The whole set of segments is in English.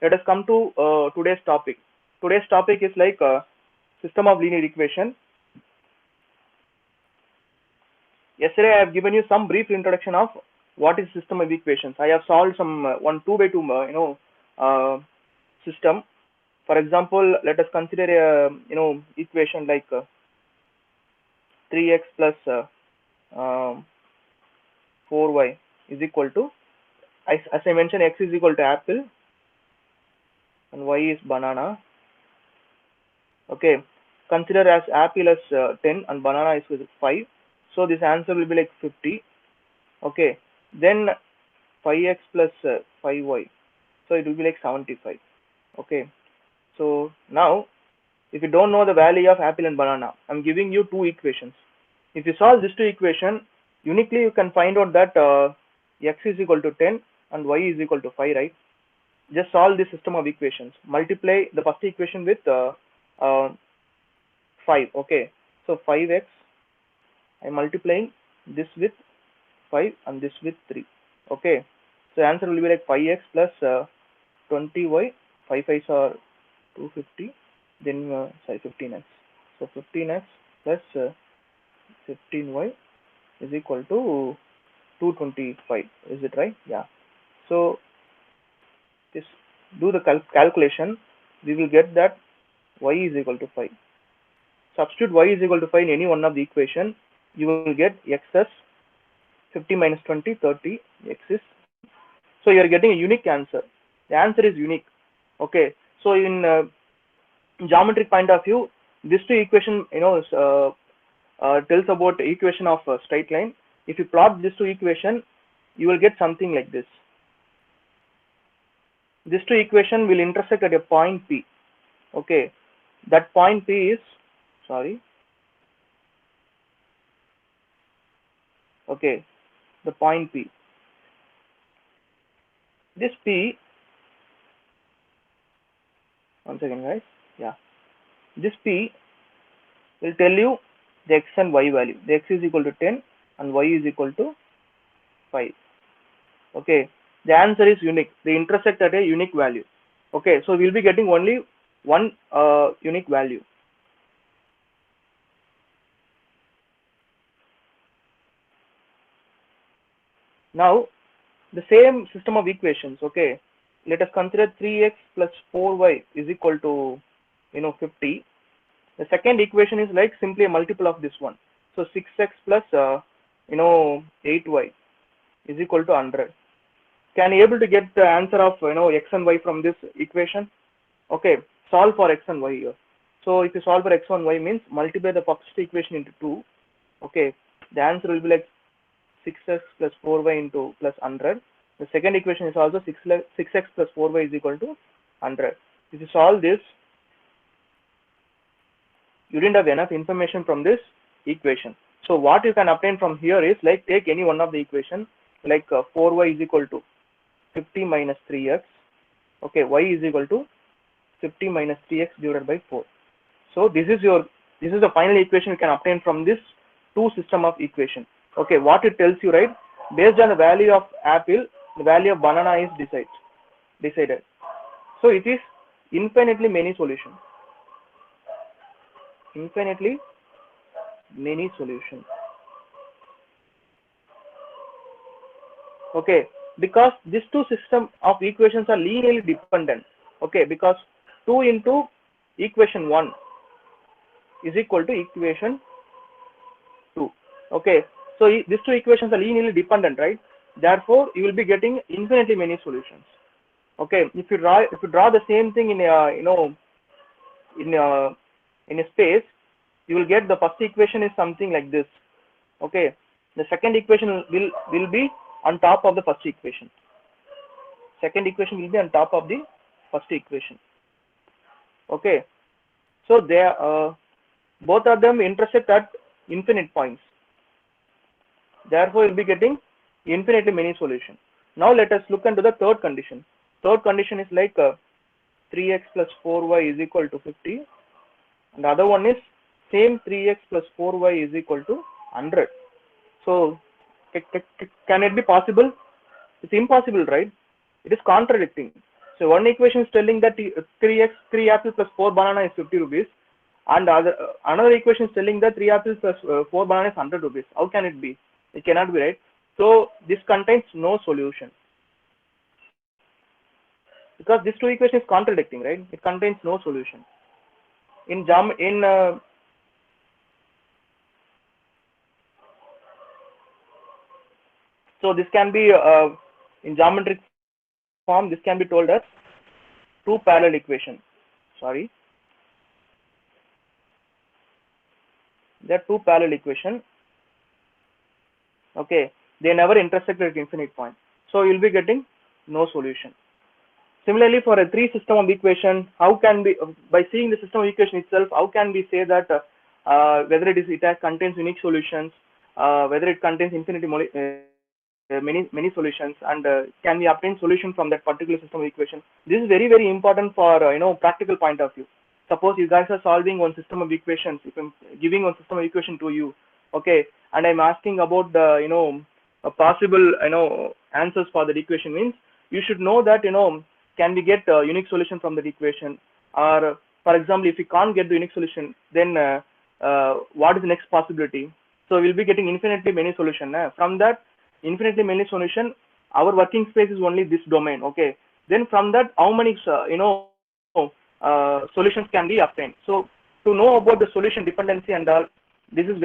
let us come to today's topic. Today's topic is like system of linear equation. Yesterday I have given you some brief introduction of what is system of equations. I have solved some one 2 by 2 system. For example, let us consider a equation like 3x plus 4y is equal to, as I mentioned, x is equal to apple and y is banana. Okay, consider as apple as 10 and banana is 5. So this answer will be like 50. Okay, then 5x plus 5y, so it will be like 75. Okay, so now if you don't know the value of apple and banana, I'm giving you two equations. If you solve these two equations uniquely, you can find out that x is equal to 10 and y is equal to 5, right? Just solve this system of equations. Multiply the first equation with 5. Okay, so 5x, I'm multiplying this with 5 and this with 3. Okay, so answer will be like 5x plus 20y, 5 5s are 250, then 15x. So 15x plus 15y is equal to 225. Is it right? Yeah. So just do the calculation. We will get that y is equal to 5. Substitute y is equal to 5 in any one of the equation. You will get x as 50 minus 20, 30. X is, so you are getting a unique answer. The answer is unique. Okay. So in geometric point of view, these two equation tells about equation of a straight line. If you plot these two equation, you will get something like this. These two equation will intersect at a point P. Okay, that point P is, sorry, okay, the point P. This P, one second guys, yeah, this P will tell you the x and y value. The x is equal to 10 and y is equal to 5. Okay, the answer is unique. They intersect at a unique value. Okay, so we'll be getting only one unique value. Now the same system of equations. Okay, let us consider 3x plus 4y is equal to 50. The second equation is like simply a multiple of this one. So 6x plus 8y is equal to 100. Can you able to get the answer of x and y from this equation? Okay, solve for x and y here. So if you solve for x and y means multiply the first equation into 2. Okay, the answer will be like 6x plus 4y into plus 100. The second equation is also 6x plus 4y is equal to 100. If you solve this, you didn't have enough information from this equation. So what you can obtain from here is like take any one of the equation, like 4y is equal to 50 minus 3x. Okay, y is equal to 50 minus 3x divided by 4. So this is the final equation you can obtain from this two system of equation. Okay, what it tells you, right? Based on the value of apple, the value of banana is decided. So it is infinitely many solutions. Infinitely many solutions. Okay, because these two system of equations are linearly dependent. Okay, because 2 into equation 1 is equal to equation 2. Okay, so these two equations are linearly dependent, right? Therefore you will be getting infinitely many solutions. Okay, if you draw the same thing in a in a space, you will get the first equation is something like this. Okay, the second equation will be on top of the first equation. Second equation will be on top of the first equation. Okay, so they both of them intersect at infinite points. Therefore you'll be getting infinitely many solutions. Now let us look into the third condition. Third condition is like 3x plus 4y is equal to 50, and the other one is same 3x plus 4y is equal to 100. So can it be possible? It's impossible, right? It is contradicting. So one equation is telling that 3 apple plus 4 banana is 50 rupees, and another equation is telling that 3 apples plus 4 banana is 100 rupees. How can it be? It cannot be, right? So this contains no solution, because these two equations is contradicting, right? It contains no solution. So this can be in geometric form. This can be told as two parallel equations. Sorry, there are two parallel equations. Okay, they never intersected at infinite point, so you'll be getting no solution. Similarly, for a three system of equation, how can we, by seeing the system of equation itself, how can we say that whether it contains unique solutions, whether it contains many solutions, and can we obtain solution from that particular system of equation? This is very important for practical point of view. Suppose you guys are solving one system of equations. If I'm giving one system of equation to you, okay, and I'm asking about the a possible answers for that equation, means you should know that can we get a unique solution from that equation, or for example, if we can't get the unique solution, then what is the next possibility? So we'll be getting infinitely many solution. From that infinitely many solution, our working space is only this domain. Okay, then from that, how many solutions can be obtained? So to know about the solution dependency and all, this is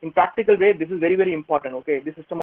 in practical way, this is very important. Okay, this system